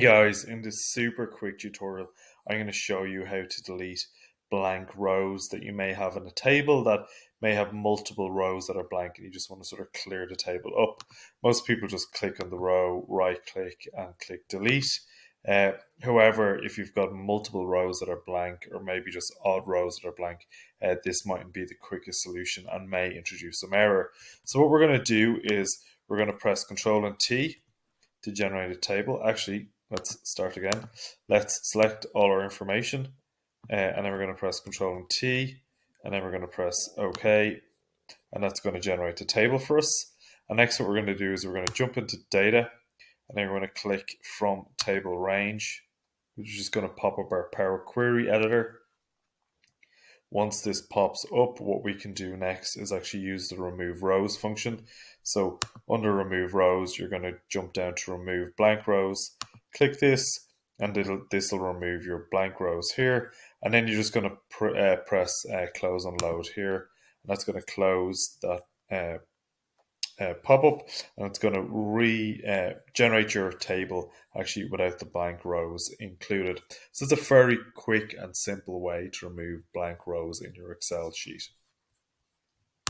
Guys, in this super quick tutorial, I'm going to show you how to delete blank rows that you may have in a table that may have multiple rows that are blank and you just want to sort of clear the table up. Most people just click on the row, right click and click delete. Uh, However, if you've got multiple rows that are blank or maybe just odd rows that are blank, this mightn't be the quickest solution and may introduce some error. So what we're going to do is we're going to press Control and T to generate a table. Actually, let's start again. Let's select all our information and then we're going to press Control and T and then we're going to press OK, and that's going to generate the table for us. And next what we're going to do is we're going to jump into data and then we're going to click from table range, which is just going to pop up our Power Query editor. Once this pops up, what we can do next is actually use the remove rows function. So under remove rows, you're going to jump down to remove blank rows, click this, and this will remove your blank rows here. And then you're just going to press close and load here. And that's going to close that pop-up, and it's going to generate your table actually without the blank rows included. So it's a very quick and simple way to remove blank rows in your Excel sheet.